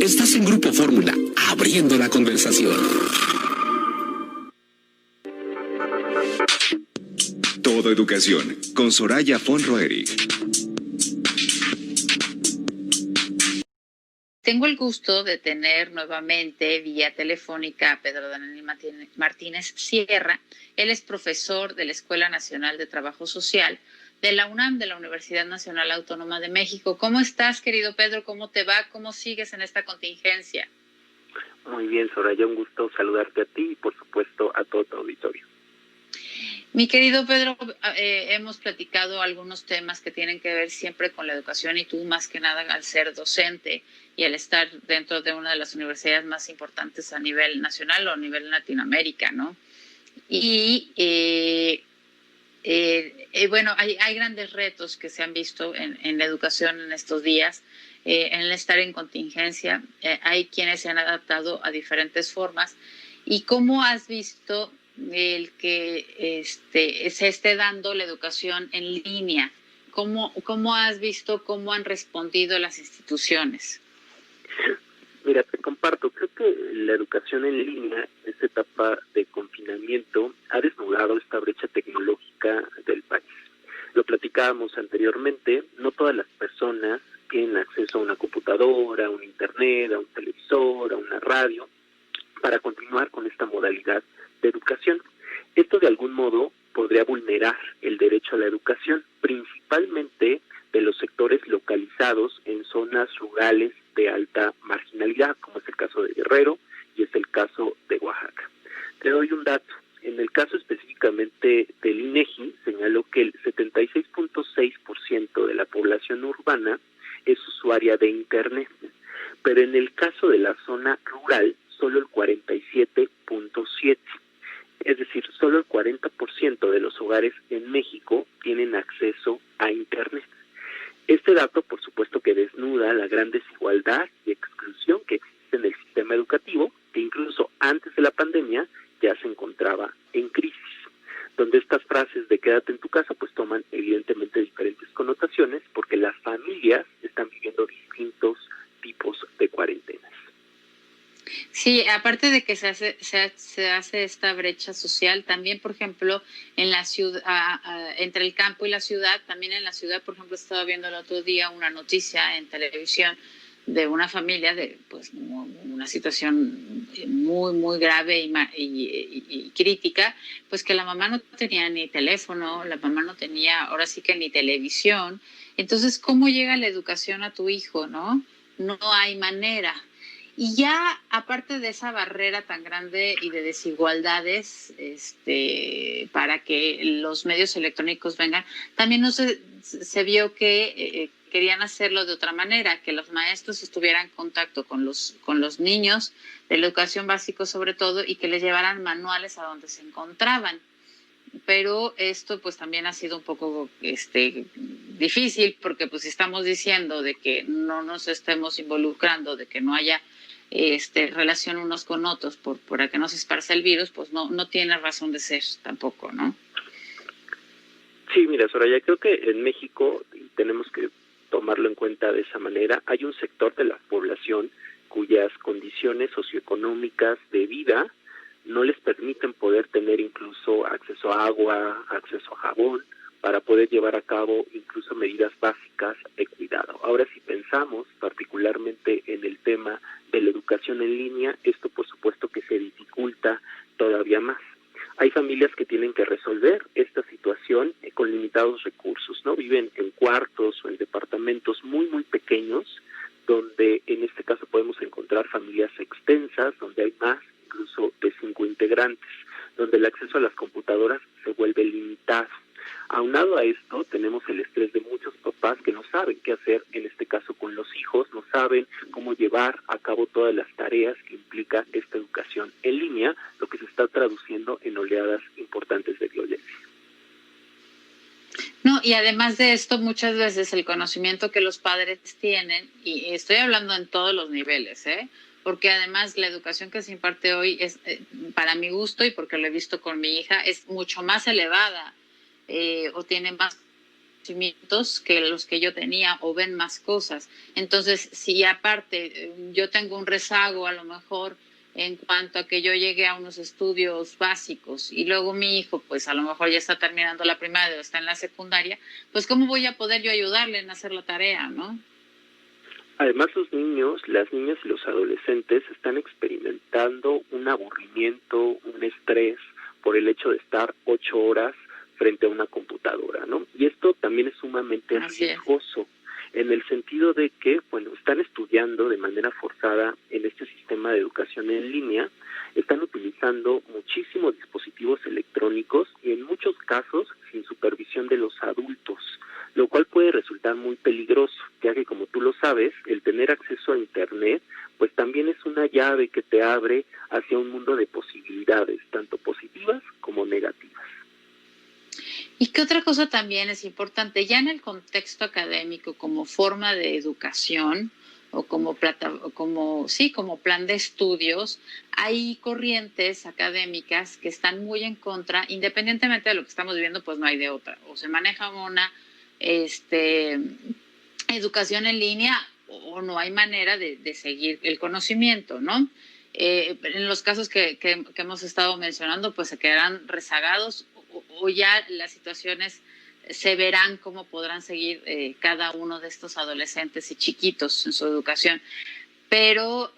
Estás en Grupo Fórmula, abriendo la conversación. Todo Educación, con Soraya Fon-Roerich. Tengo el gusto de tener nuevamente vía telefónica a Pedro Daniel Martínez Sierra. Él es profesor de la Escuela Nacional de Trabajo Social de la UNAM, de la Universidad Nacional Autónoma de México. ¿Cómo estás, querido Pedro? ¿Cómo te va? ¿Cómo sigues en esta contingencia? Muy bien, Soraya, un gusto saludarte a ti y, por supuesto, a todo tu auditorio. Mi querido Pedro, hemos platicado algunos temas que tienen que ver siempre con la educación y tú más que nada al ser docente y al estar dentro de una de las universidades más importantes a nivel nacional o a nivel Latinoamérica, ¿no? Y bueno, hay grandes retos que se han visto en la educación en estos días, en el estar en contingencia. Hay quienes se han adaptado a diferentes formas. ¿Y cómo has visto el que se esté dando la educación en línea? ¿Cómo has visto cómo han respondido las instituciones? Mira, te comparto, creo que la educación en línea, esta etapa de confinamiento, ha desnudado esta brecha tecnológica del país. Lo platicábamos anteriormente, no todas las personas tienen acceso a una computadora, a un internet, a un televisor, a una radio, para continuar con esta modalidad de educación. Esto de algún modo podría vulnerar el derecho a la educación, principalmente de los sectores localizados en zonas rurales de alta marginalidad, como es el caso de Guerrero y es el caso de Oaxaca. Te doy un dato. En el caso específicamente del INEGI, señaló que el 76.6% de la población urbana es usuaria de Internet, pero en el caso de la zona rural, solo el 47.7%. Es decir, solo el 40% de los hogares en México tienen acceso a Internet. Este dato, por supuesto, que desnuda la gran desigualdad y exclusión que existe en el sistema educativo, que incluso antes de la pandemia ya se encontraba en crisis, donde estas frases de quédate en tu casa pues toman evidentemente diferentes connotaciones porque las familias están viviendo distintos tipos de cuarentenas. Sí, aparte de que se hace esta brecha social, también, por ejemplo, en la ciudad, entre el campo y la ciudad, también en la ciudad, por ejemplo, estaba viendo el otro día una noticia en televisión de una familia de pues una situación muy, muy grave y crítica, pues que la mamá no tenía ni teléfono, la mamá no tenía, ahora sí que ni televisión. Entonces, ¿cómo llega la educación a tu hijo, no? No hay manera. Y ya, aparte de esa barrera tan grande y de desigualdades para que los medios electrónicos vengan, también se vio que querían hacerlo de otra manera, que los maestros estuvieran en contacto con los niños de la educación básica sobre todo y que les llevaran manuales a donde se encontraban. Pero esto pues también ha sido un poco difícil porque pues estamos diciendo de que no nos estemos involucrando, de que no haya relación unos con otros para que no se esparza el virus, pues no tiene razón de ser tampoco, ¿no? Sí, mira, Soraya, creo que en México, y tenemos que tomarlo en cuenta de esa manera, hay un sector de la población cuyas condiciones socioeconómicas de vida no les permiten poder tener incluso acceso a agua, acceso a jabón, para poder llevar a cabo incluso medidas básicas de cuidado. Ahora, si pensamos particularmente en el tema de la educación en línea, esto por supuesto que se dificulta todavía más. Hay familias que tienen que resolver esta situación con limitados recursos, ¿no? Viven en cuartos o en departamentos muy, muy pequeños, donde en este caso podemos encontrar familias extensas, donde hay más incluso de 5 integrantes, donde el acceso a las computadoras se vuelve limitado. Aunado a esto, tenemos el estrés de muchos papás que no saben qué hacer, en este caso con los hijos, no saben cómo llevar a cabo todas las tareas que implica esta educación en línea, lo que se está traduciendo en oleadas importantes de violencia. No, y además de esto, muchas veces el conocimiento que los padres tienen, y estoy hablando en todos los niveles, porque además la educación que se imparte hoy es, para mi gusto y porque lo he visto con mi hija, es mucho más elevada o tiene más conocimientos que los que yo tenía o ven más cosas. Entonces, si aparte yo tengo un rezago a lo mejor en cuanto a que yo llegué a unos estudios básicos y luego mi hijo pues a lo mejor ya está terminando la primaria o está en la secundaria, pues ¿cómo voy a poder yo ayudarle en hacer la tarea, no? Además, los niños, las niñas y los adolescentes están experimentando un aburrimiento, un estrés por el hecho de estar 8 horas frente a una computadora, ¿no? Y esto también es sumamente riesgoso, en el sentido de que, bueno, están estudiando de manera forzada en este sistema de educación en línea, están utilizando muchísimos dispositivos electrónicos y en muchos casos sin supervisión de los adultos, lo cual puede resultar muy peligroso, ya que como tú lo sabes, el tener acceso a Internet, pues también es una llave que te abre hacia un mundo de posibilidades, tanto positivas como negativas. ¿Y qué otra cosa también es importante? Ya en el contexto académico, como forma de educación o como plan de estudios, hay corrientes académicas que están muy en contra, independientemente de lo que estamos viviendo, pues no hay de otra. O se maneja una educación en línea o no hay manera de seguir el conocimiento, ¿no? En los casos que hemos estado mencionando, pues se quedarán rezagados o ya las situaciones se verán cómo podrán seguir cada uno de estos adolescentes y chiquitos en su educación. Pero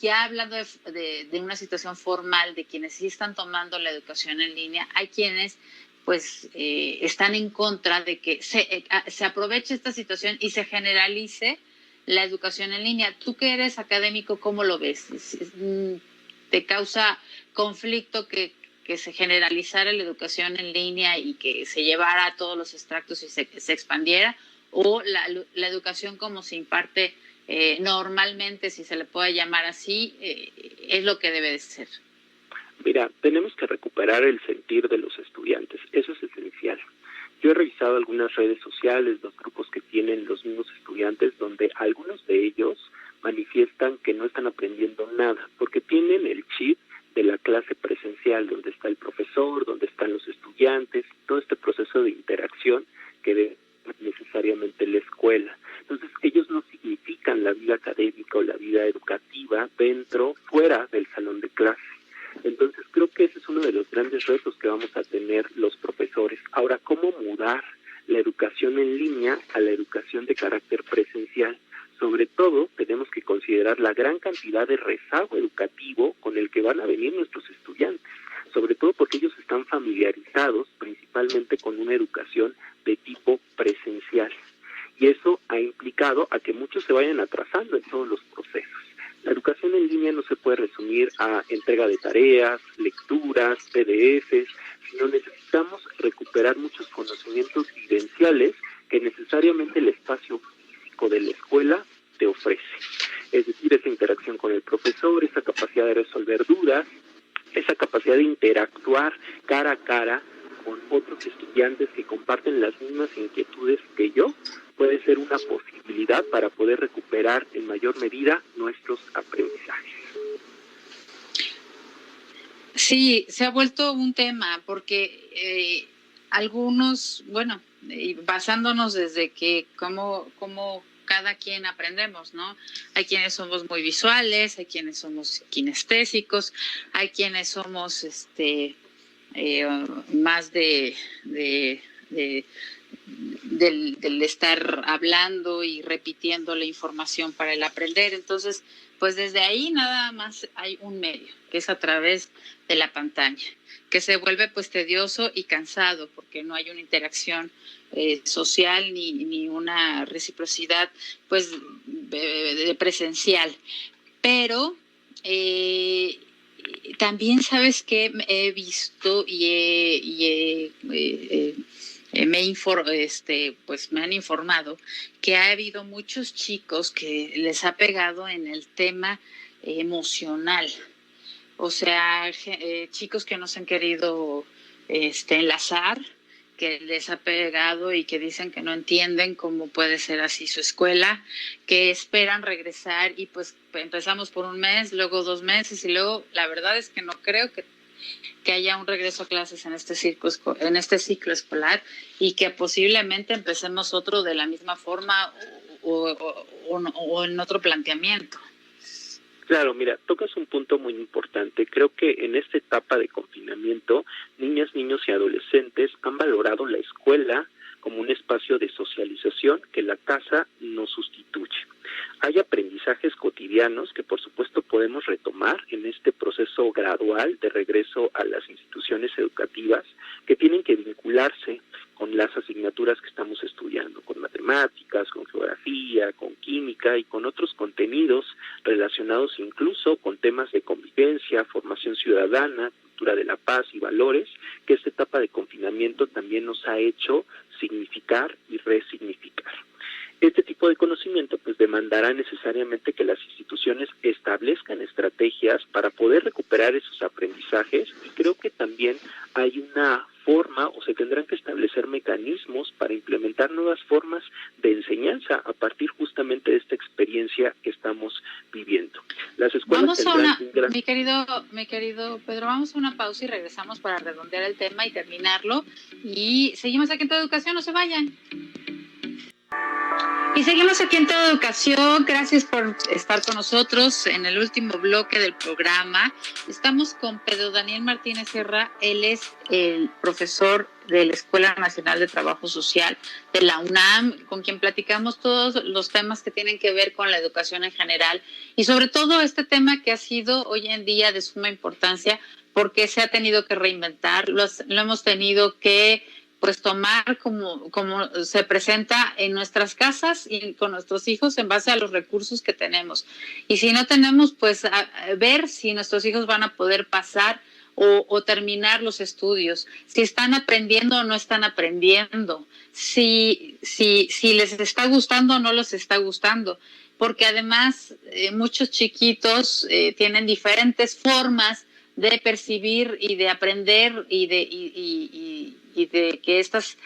ya hablando de una situación formal de quienes sí están tomando la educación en línea, hay quienes pues están en contra de que se aproveche esta situación y se generalice la educación en línea. Tú que eres académico, ¿cómo lo ves? ¿Te causa conflicto que se generalizara la educación en línea y que se llevara a todos los extractos y se expandiera? ¿O la educación como se imparte normalmente, si se le puede llamar así, es lo que debe de ser? Mira, tenemos que recuperar el sentir de los estudiantes, eso es esencial. Yo he revisado algunas redes sociales, los grupos que tienen los mismos estudiantes, donde algunos de ellos manifiestan que no están aprendiendo nada, porque tienen el chip de la clase presencial, donde está el profesor, donde están los estudiantes, todo este proceso de interacción que debe necesariamente la escuela. Entonces, ellos no significan la vida académica o la vida educativa fuera del salón de clase. Entonces, creo que ese es uno de los grandes retos que vamos a tener los profesores. Ahora, ¿cómo mudar la educación en línea a la educación de carácter presencial? Sobre todo, tenemos que considerar la gran cantidad de rezago educativo con el que van a venir nuestros estudiantes, sobre todo porque ellos están familiarizados principalmente con una educación de tipo presencial. Y eso ha implicado a que muchos se vayan atrasando en todos los procesos. La educación en línea no se puede resumir a entrega de tareas, lecturas, PDFs, sino necesitamos recuperar muchos conocimientos vivenciales que necesariamente el espacio físico de la escuela te ofrece. Es decir, esa interacción con el profesor, esa capacidad de resolver dudas, esa capacidad de interactuar cara a cara con otros estudiantes que comparten las mismas inquietudes que yo, puede ser una posibilidad para poder recuperar en mayor medida nuestros aprendizajes. Sí, se ha vuelto un tema porque algunos, bueno, basándonos desde que cómo cada quien aprendemos, ¿no? Hay quienes somos muy visuales, hay quienes somos kinestésicos, hay quienes somos más del estar hablando y repitiendo la información para el aprender. Entonces, pues desde ahí nada más hay un medio, que es a través de la pantalla, que se vuelve pues tedioso y cansado porque no hay una interacción social ni una reciprocidad pues de presencial. Pero también sabes que he visto me han informado que ha habido muchos chicos que les ha pegado en el tema emocional. O sea, chicos que no se han querido enlazar, que les ha pegado y que dicen que no entienden cómo puede ser así su escuela, que esperan regresar y pues empezamos por un mes, luego 2 meses y luego la verdad es que no creo que que haya un regreso a clases en este ciclo escolar y que posiblemente empecemos otro de la misma forma o en otro planteamiento. Claro, mira, tocas un punto muy importante. Creo que en esta etapa de confinamiento, niñas, niños y adolescentes han valorado la escuela como un espacio de socialización que la casa no sustituye. Hay aprendizajes cotidianos que por supuesto podemos retomar en este proceso gradual de regreso a las instituciones educativas que tienen que vincularse con las asignaturas que estamos estudiando, con matemáticas, con geografía, con química y con otros contenidos relacionados incluso con temas de convivencia, formación ciudadana, cultura de la paz y valores, que esta etapa de confinamiento también nos ha hecho significar y resignificar. Este tipo de conocimiento pues demandará necesariamente que las instituciones establezcan estrategias para poder recuperar esos aprendizajes, y creo que también hay una forma o se tendrán que establecer mecanismos para implementar nuevas formas de enseñanza a partir justamente de esta experiencia que estamos viviendo. Las escuelas mi querido Pedro, vamos a una pausa y regresamos para redondear el tema y terminarlo, y seguimos aquí en Toda Educación, no se vayan. Y seguimos aquí en Toda Educación. Gracias por estar con nosotros en el último bloque del programa. Estamos con Pedro Daniel Martínez Serra. Él es el profesor de la Escuela Nacional de Trabajo Social de la UNAM, con quien platicamos todos los temas que tienen que ver con la educación en general y sobre todo este tema que ha sido hoy en día de suma importancia porque se ha tenido que reinventar, lo hemos tenido que pues tomar como se presenta en nuestras casas y con nuestros hijos en base a los recursos que tenemos. Y si no tenemos, pues a ver si nuestros hijos van a poder pasar o terminar los estudios, si están aprendiendo o no están aprendiendo, si les está gustando o no les está gustando. Porque además muchos chiquitos tienen diferentes formas de percibir y de aprender y de que estos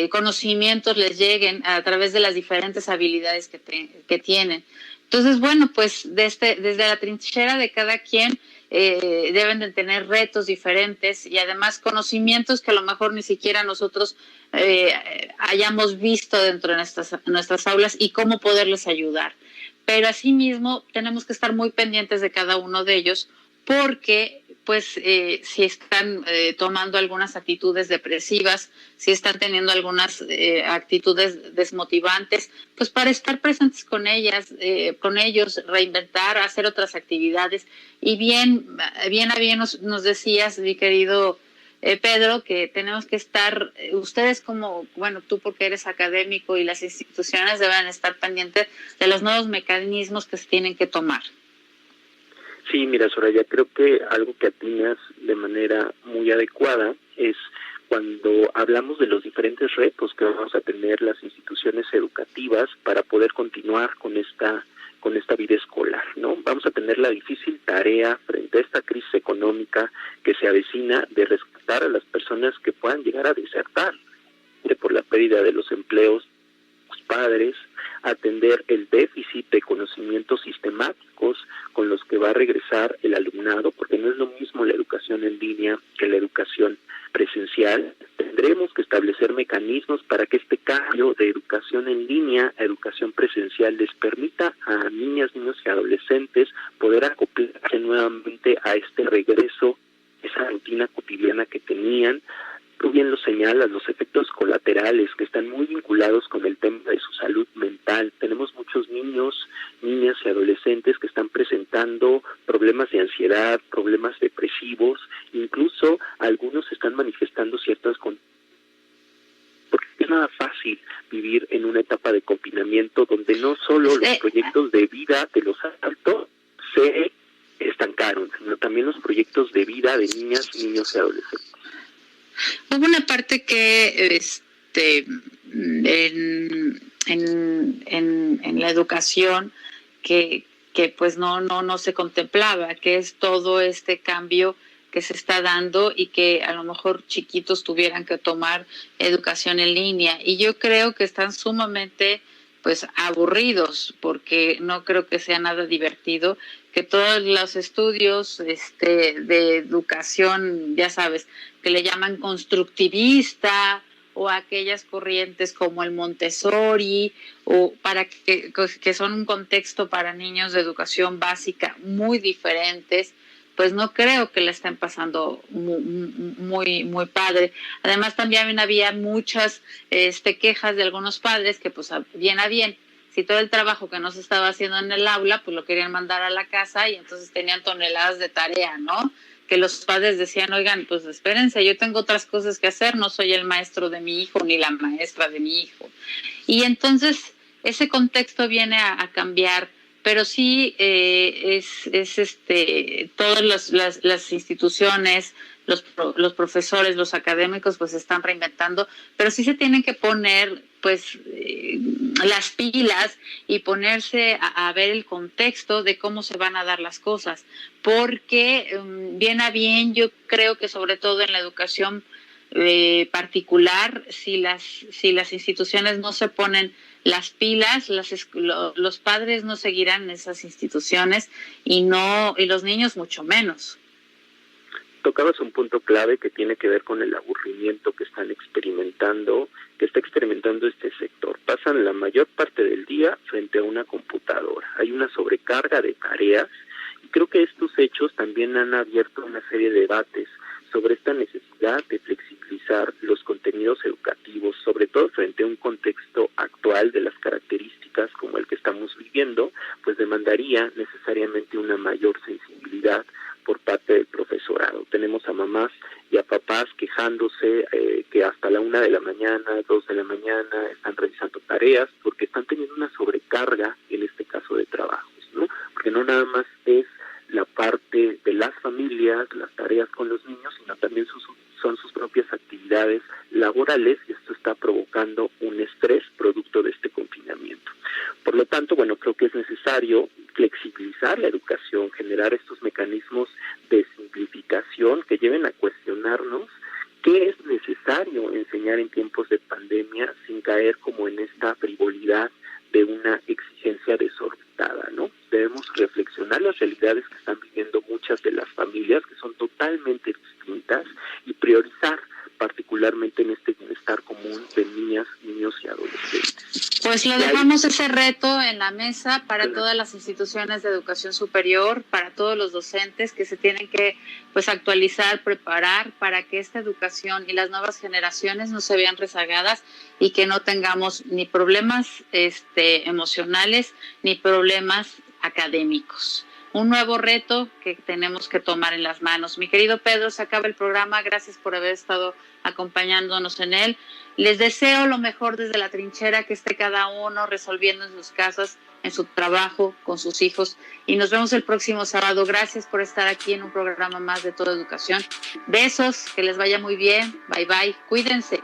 conocimientos les lleguen a través de las diferentes habilidades que tienen. Entonces, bueno, pues desde la trinchera de cada quien deben de tener retos diferentes y además conocimientos que a lo mejor ni siquiera nosotros hayamos visto dentro de nuestras aulas y cómo poderles ayudar. Pero asimismo tenemos que estar muy pendientes de cada uno de ellos porque pues si están tomando algunas actitudes depresivas, si están teniendo algunas actitudes desmotivantes, pues para estar presentes con ellos, reinventar, hacer otras actividades. Y bien nos decías, mi querido Pedro, que tenemos que estar, ustedes tú porque eres académico y las instituciones deben estar pendientes de los nuevos mecanismos que se tienen que tomar. Sí, mira, Soraya, creo que algo que atinas de manera muy adecuada es cuando hablamos de los diferentes retos que vamos a tener las instituciones educativas para poder continuar con esta vida escolar, ¿no? Vamos a tener la difícil tarea frente a esta crisis económica que se avecina de rescatar a las personas que puedan llegar a desertar por la pérdida de los empleos, los padres, atender el déficit de conocimientos sistemáticos con los que va a regresar el alumnado, porque no es lo mismo la educación en línea que la educación presencial. Tendremos que establecer mecanismos para que este cambio de educación en línea a educación presencial les permita a niñas, niños y adolescentes poder acoplarse nuevamente a este regreso, esa rutina cotidiana que tenían. Tú bien lo señalas, los efectos colaterales que están muy vinculados con el tema de su salud mental. Tenemos muchos niños, niñas y adolescentes que están presentando problemas de ansiedad, problemas depresivos, incluso algunos están manifestando ciertas conductas. Porque es nada fácil vivir en una etapa de confinamiento donde no solo los proyectos de vida de los adultos se estancaron, sino también los proyectos de vida de niñas, niños y adolescentes. Hubo una parte que en la educación que pues no se contemplaba, que es todo este cambio que se está dando y que a lo mejor chiquitos tuvieran que tomar educación en línea. Y yo creo que están sumamente pues aburridos, porque no creo que sea nada divertido, que todos los estudios de educación, ya sabes, que le llaman constructivista, o aquellas corrientes como el Montessori, o para que son un contexto para niños de educación básica muy diferentes, pues no creo que la estén pasando muy padre. Además, también había muchas quejas de algunos padres que, pues, bien a bien, si todo el trabajo que no se estaba haciendo en el aula, pues lo querían mandar a la casa y entonces tenían toneladas de tarea, ¿no? Que los padres decían, oigan, pues espérense, yo tengo otras cosas que hacer, no soy el maestro de mi hijo ni la maestra de mi hijo. Y entonces ese contexto viene a cambiar, pero sí todas las instituciones, los profesores, los académicos, pues se están reinventando, pero sí se tienen que poner pues las pilas y ponerse a ver el contexto de cómo se van a dar las cosas, porque bien a bien yo creo que sobre todo en la educación particular, si las instituciones no se ponen las pilas, los padres no seguirán en esas instituciones y los niños mucho menos. Tocabas un punto clave que tiene que ver con el aburrimiento que está experimentando este sector. Pasan la mayor parte del día frente a una computadora. Hay una sobrecarga de tareas y creo que estos hechos también han abierto una serie de debates sobre esta necesidad de flexibilizar los contenidos educativos, sobre todo frente a un contexto actual de las características como el que estamos viviendo, pues demandaría necesariamente una mayor sensibilidad por parte del profesorado. Tenemos a mamás y a papás quejándose que hasta la 1 de la mañana, 2 de la mañana están realizando tareas porque están teniendo una sobrecarga, en este caso de trabajos, ¿no? Porque no nada más es la parte de las familias, las tareas con los niños, sino también son sus propias actividades laborales y esto está provocando un estrés producto de este confinamiento. Por lo tanto, bueno, creo que es necesario flexibilizar la educación, generar estos mecanismos de simplificación que lleven a cuestionarnos qué es necesario enseñar en tiempos de pandemia sin caer como en esta frivolidad de una exigencia desorbitada, ¿no? Debemos reflexionar las realidades que están viviendo muchas de las familias, que son totalmente distintas, y priorizar particularmente en este bienestar común de niñas, niños y adolescentes. Pues lo dejamos ese reto en la mesa para todas las instituciones de educación superior, para todos los docentes que se tienen que pues actualizar, preparar para que esta educación y las nuevas generaciones no se vean rezagadas y que no tengamos ni problemas emocionales ni problemas académicos. Un nuevo reto que tenemos que tomar en las manos. Mi querido Pedro, se acaba el programa. Gracias por haber estado acompañándonos en él. Les deseo lo mejor desde la trinchera, que esté cada uno resolviendo en sus casas, en su trabajo, con sus hijos. Y nos vemos el próximo sábado. Gracias por estar aquí en un programa más de Toda Educación. Besos, que les vaya muy bien. Bye, bye. Cuídense.